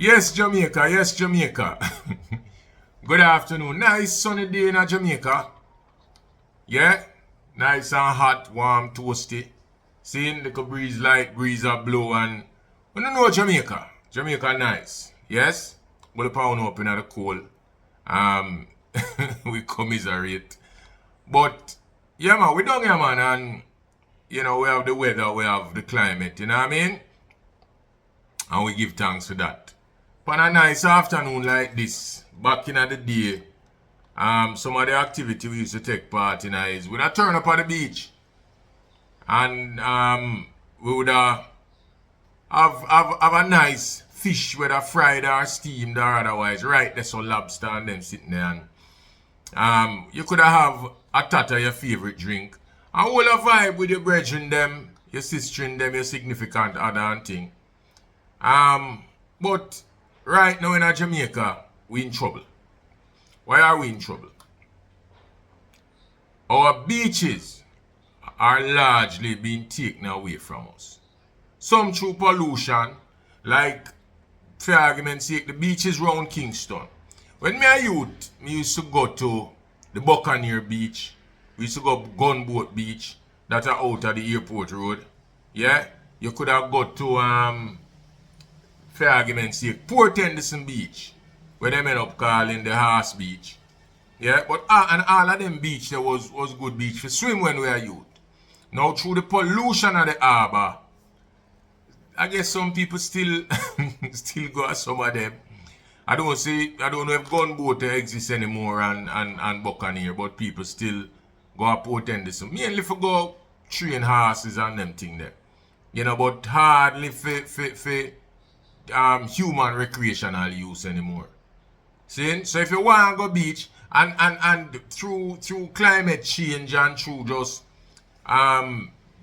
Yes, Jamaica. Yes, Jamaica. Good afternoon. Nice sunny day in Jamaica. Yeah? Nice and hot, warm, toasty. Seeing the breeze, light breeze a blow and we don't know Jamaica. Jamaica nice. Yes? But the pound up in the cold. Um we commiserate. But yeah man, we don't here man and we have the weather, we have the climate, you know what I mean? And we give thanks for that. On a nice afternoon like this, back in the day, some of the activity we used to take part in is we'd turn up at the beach and we would have a nice fish, whether fried or steamed or otherwise, right? There's some lobster and them sitting there. And you could have a tata, your favorite drink, and all a vibe with your brethren them, your sister in them, your significant other and thing. But right now in Jamaica, we in trouble. Why are we in trouble? Our beaches are largely being taken away from us. Some through pollution, like for argument's sake, the beaches round Kingston. When me a youth, me used to go to the Buccaneer Beach. We used to go Gunboat Beach, that are out of the airport road. Yeah? You could have got to for argument's sake, Port Henderson Beach, where they end up calling the Horse Beach. Yeah, but and all of them beach there was good beach for swim when we are youth. Now through the pollution of the harbour, I guess some people still still go at some of them. I don't know if gunboat exists anymore and Buccaneer, but people still go at Port Henderson. Mainly for go train horses and them thing there. But hardly for human recreational use anymore. See? So if you want to go beach and through climate change and through just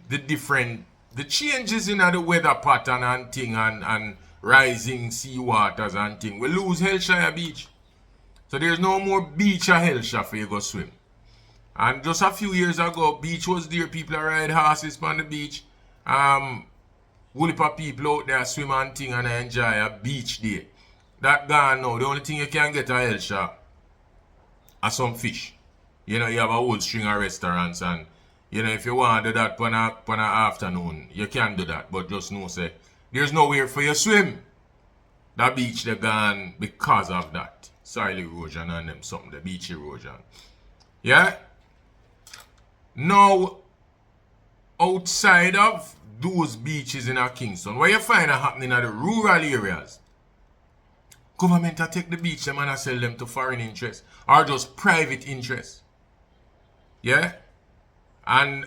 the changes in the weather pattern and thing and rising sea waters and thing, we lose Hellshire Beach. So there's no more beach at Hellshire for you to go swim. And just a few years ago, beach was there, people ride horses on the beach. Whole heap of people out there swim and thing and enjoy a beach day. That gone now. The only thing you can get at Hellshire are some fish. You have a whole string of restaurants and if you want to do that for an afternoon, you can do that. But just know say there's nowhere for you to swim. That beach they gone because of that. Soil erosion and them something, the beach erosion. Yeah? Now outside of those beaches in Kingston, where you find it happening in the rural areas, government will take the beach them and sell them to foreign interests or just private interests. Yeah? And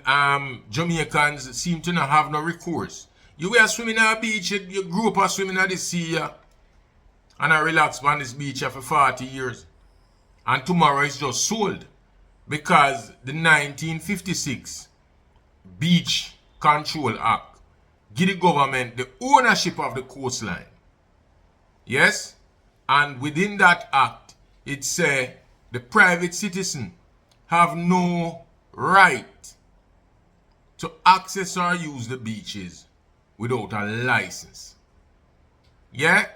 Jamaicans seem to not have no recourse. You were swimming at a beach, you grew up swimming at the sea, and I relaxed on this beach for 40 years. And tomorrow it's just sold. Because the 1956 Beach Control Act give the government the ownership of the coastline. Yes? And within that act, it says the private citizen have no right to access or use the beaches without a license. Yeah?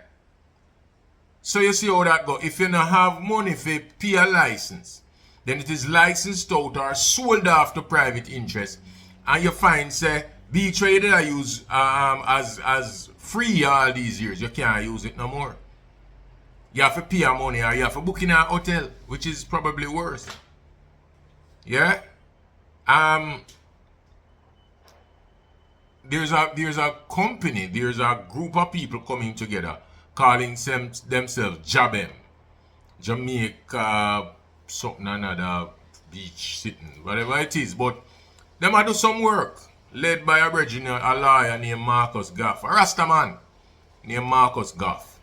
So you see how that go. If you don't have money for pay a license, then it is licensed out or sold off to private interest. And you find say beach where you did use as free all these years, you can't use it no more. You have to pay money or you have to book in a hotel, which is probably worse. Yeah? There's a company, there's a group of people coming together calling themselves JABEM. Jamaica something another beach sitting, whatever it is. But them do some work led by a brethren, a lawyer named Marcus Goff, a Rasta man named Marcus Goff.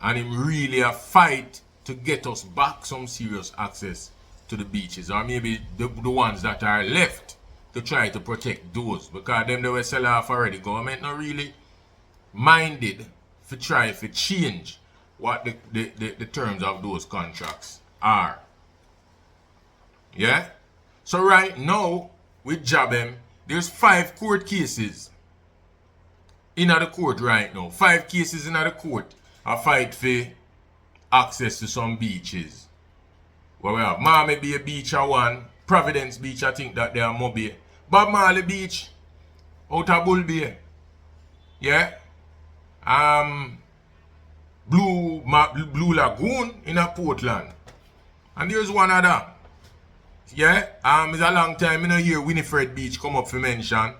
And him really a fight to get us back some serious access to the beaches, or maybe the ones that are left to try to protect those, because them they were sell off already. Government not really minded to try to change what the terms of those contracts are. Yeah? So right now, with Jabem, there's 5 court cases in the court right now. 5 cases in the court. A fight for access to some beaches. Where we have Miami Bay Beach are one. Providence Beach, I think that they are Mobile. Bob Marley Beach. Out of Bull Bay. Yeah. Blue Lagoon in a Portland. And there's one other. Yeah. It's a long time in a year Winifred Beach come up for mention.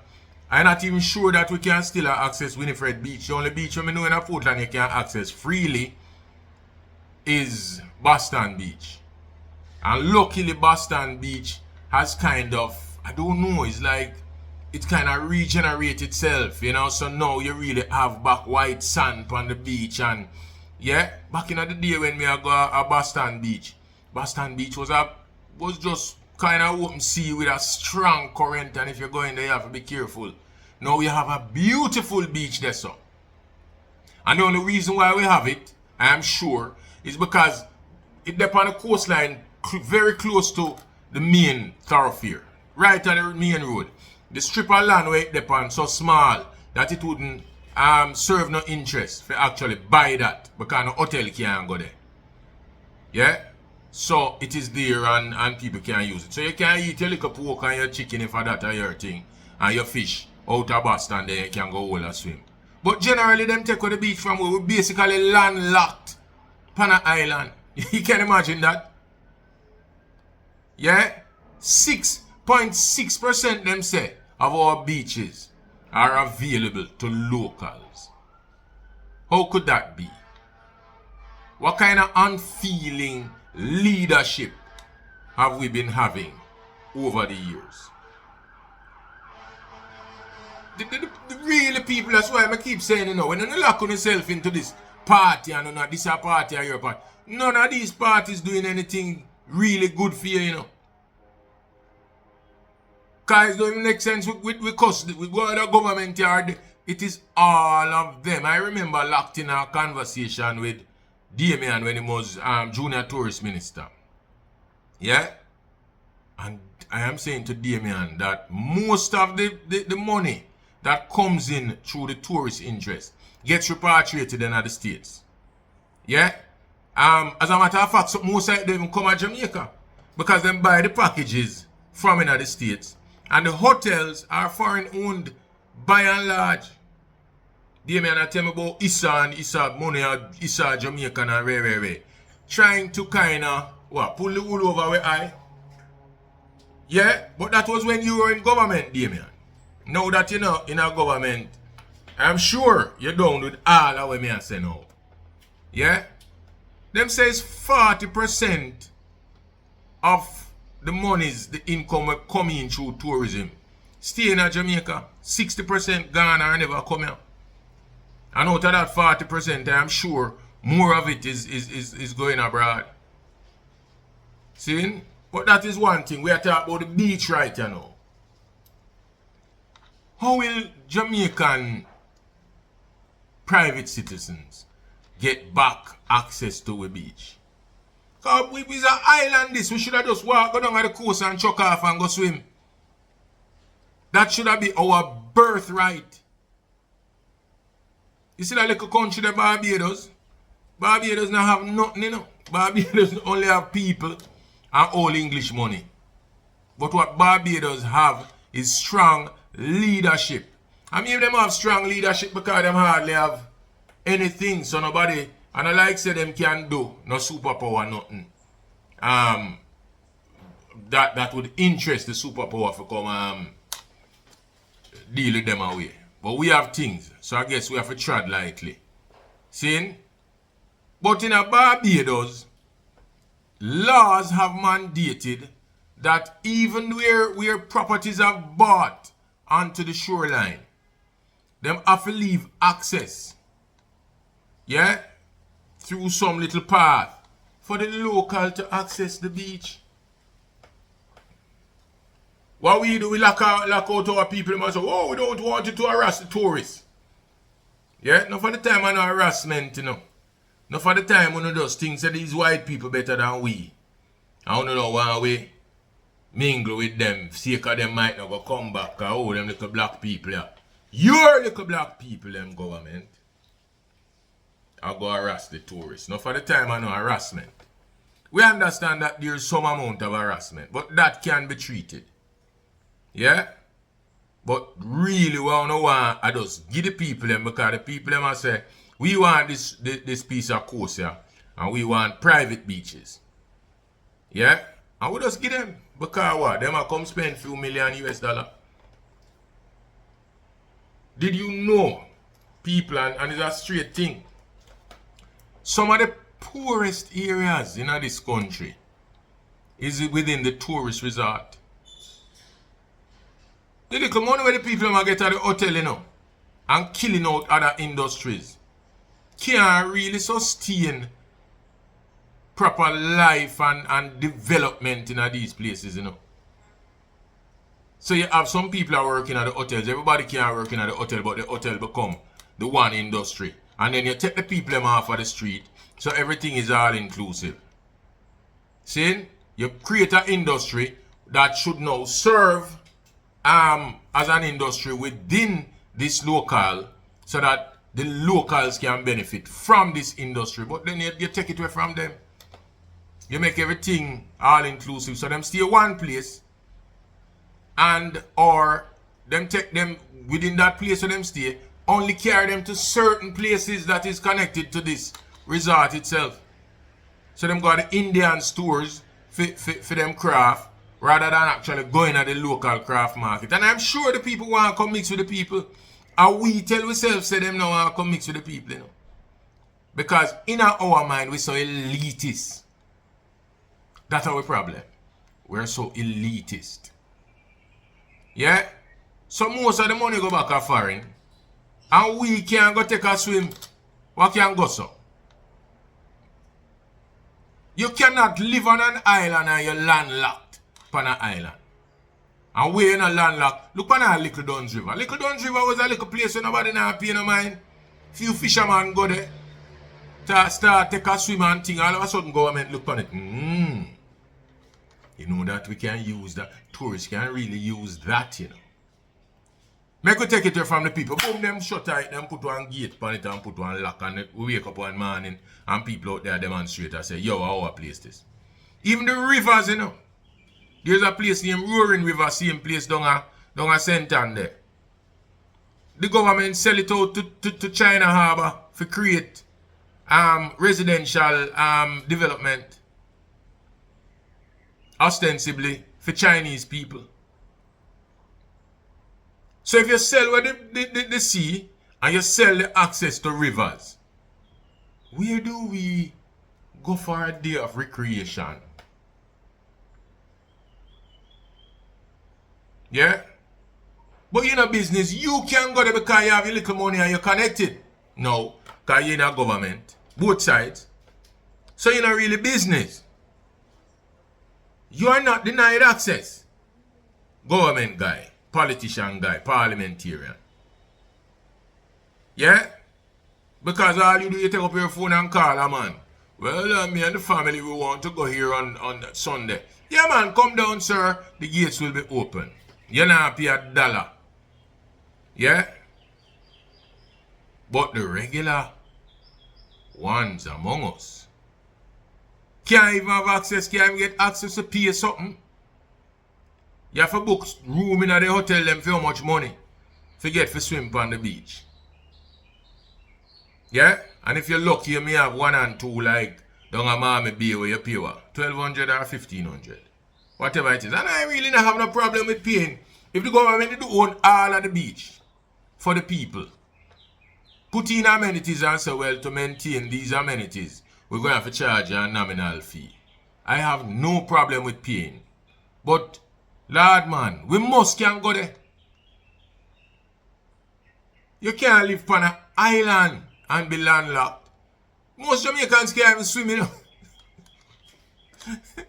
I'm not even sure that we can still access Winifred Beach. The only beach we know in a Portland you can access freely is Boston Beach. And luckily Boston Beach has kind of, I don't know, it's like it kind of regenerate itself, you know. So now you really have back white sand on the beach. And yeah, back in the day when we go to Boston Beach was just kind of open sea with a strong current, and if you're going there you have to be careful. Now we have a beautiful beach there, so. And the only reason why we have it, I am sure, is because it's on the coastline very close to the main thoroughfare, right on the main road. The strip of land where it's on so small that it wouldn't serve no interest for actually buy that, because no hotel can't go there. Yeah? So it is there and people can use it. So you can eat your little pork and your chicken if that are your thing, and your fish out of Boston, then you can go all a swim. But generally them take on the beach from where we basically landlocked on an island. You can imagine that? Yeah? 6.6% them say of our beaches are available to locals. How could that be? What kind of unfeeling leadership have we been having over the years? The really people, that's why I keep saying, you know, when you lock yourself into this party and not this a party or your party, none of these parties doing anything really good for you, you know. Because it don't even make sense with what the government yard. It is all of them. I remember locked in a conversation with Damien when he was junior tourist minister. Yeah? And I am saying to Damien that most of the money that comes in through the tourist interest gets repatriated in the States. Yeah? As a matter of fact, most of them even come to Jamaica because they buy the packages from in the States. And the hotels are foreign owned by and large. Damien tell me about Issa money, Issa Jamaican and rare. Trying to kind of, pull the wool over our eye. Yeah, but that was when you were in government, Damien. Now that you're not in a government, I'm sure you're down with all of what me I say now. Yeah? Them says 40% of the monies, the income will come in through tourism. Stay in Jamaica, 60% gone or never come here. And out of that 40%, I'm sure more of it is going abroad. See? But that is one thing. We are talking about the beach right now. How will Jamaican private citizens get back access to the beach? Because it's an island this. We should have just walk go down the coast and chuck off and go swim. That should have been our birthright. You see that little country, the Barbados? Barbados don't have nothing, you know. Barbados only have people and all English money. But what Barbados have is strong leadership. I mean, them have strong leadership because them hardly have anything. So nobody, and I like say them can do no superpower, nothing. That would interest the superpower for come deal with them away. But we have things, so I guess we have to tread lightly. See? But in a Barbados, laws have mandated that even where properties are bought onto the shoreline, them have to leave access, yeah, through some little path for the local to access the beach. What we do, we lock out our people and say, oh, we don't want you to harass the tourists. Yeah, not for the time of no harassment, you know. Not for the time when you just think that these white people better than we. I don't know why we mingle with them, see if them might not go come back, or them little black people, yeah. Your little black people, them government, are go harass the tourists. Now for the time I know harassment. We understand that there's some amount of harassment, but that can be treated. Yeah? But really what I want I just give the people them, because the people them I say, we want this piece of coast here, and we want private beaches. Yeah? And we just give them. Because what? Them a come spend few million US dollar. Did you know, people, and it's a straight thing, some of the poorest areas in this country is within the tourist resort. The little money where the people get at the hotel, you know, and killing out other industries, can't really sustain proper life and development in these places, you know. So you have some people are working at the hotels. Everybody can't work in at the hotel, but the hotel become the one industry. And then you take the people them off of the street, so everything is all inclusive. See? You create an industry that should now serve as an industry within this local, so that the locals can benefit from this industry. But then you take it away from them. You make everything all inclusive, so them stay one place, and or them take them within that place where them stay, only carry them to certain places that is connected to this resort itself. So them got the Indian stores for them craft, rather than actually going at the local craft market. And I'm sure the people want to come mix with the people. And we tell ourselves, say them now want to come mix with the people, you know. Because in our mind, we're so elitist. That's our problem. We're so elitist. Yeah? So most of the money go back to foreign. And we can go take a swim. What can go so? You cannot live on an island and you're landlocked on an island. And we in a landlocked. Look on our Little Duns River. Little Duns River was a little place where nobody now pay no mind. Few fishermen go there. Start take a swim and thing. All of a sudden government look on it. You know that we can use that. Tourists can really use that, you know. Make we take it away from the people. Boom, them shut it, them put one gate on it and put one lock, and we wake up one morning and people out there demonstrate and say, yo, our place this. Even the rivers, you know. There's a place named Roaring River, same place down a Senton there. The government sell it out to China Harbour to create residential development. Ostensibly for Chinese people. So if you sell the sea and you sell the access to rivers, where do we go for a day of recreation? Yeah? But in a business, you can go there because you have your little money and you're connected. No, because you're in a government. Both sides. So you're not really business. You are not denied access. Government guy, politician guy, parliamentarian. Yeah? Because all you do, you take up your phone and call a man. Well, me and the family, we want to go here on Sunday. Yeah, man, come down, sir. The gates will be open. You not pay $1. Yeah? But the regular ones among us can't even have access, can't even get access to pay something. You have to book room in the hotel them for how much money? Forget to swim on the beach. Yeah? And if you're lucky, you may have one and two like down a Miami Bay where you pay what? $1,200 or $1,500. Whatever it is. And I really not have no problem with paying. If the government do own all of the beach for the people, put in amenities and say, well, to maintain these amenities, we're going to have to charge a nominal fee. I have no problem with paying. But, Lord man, we must can go there. You can't live on an island and be landlocked. Most Jamaicans can't even swim, you know.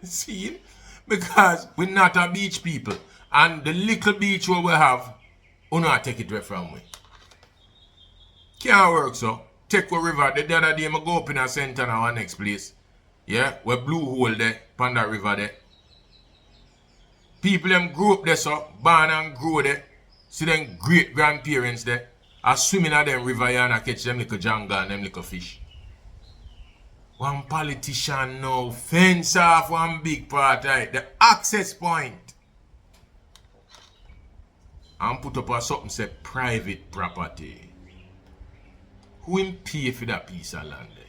See? Because we're not a beach people. And the little beach where we have, we not take it away from we. Can't work so. Take a river. The other day, I go up in a center now, our next place. Yeah, where Blue Hole there, Panda River there. People them grew up there, so born and grew there. See them great grandparents there are swimming at them river and catch them little jungle and them little fish. One politician now fence off one big part of it, the access point. And put up a something say private property. Who will pay for that piece of land there?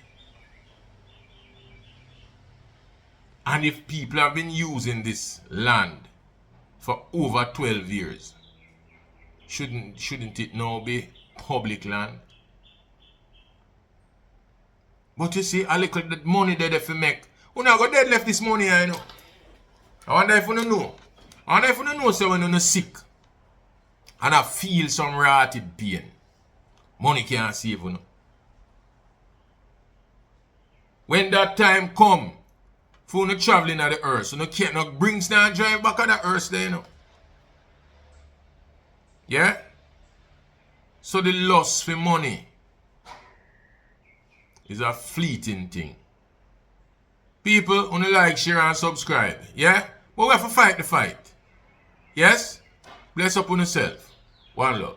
And if people have been using this land for over 12 years, shouldn't it now be public land? But you see, a little money there if you make. You not got dead left this money, I know. I wonder if you don't know. I wonder if you don't know, so when you're sick and I feel some rotted pain, money can't save you. When that time come, for you traveling at the earth, so you can't not bring stand drive back at the earth there, you know. Yeah? So the lust for money is a fleeting thing. People only like, share and subscribe. Yeah? But we have to fight the fight. Yes? Bless up on yourself. One love.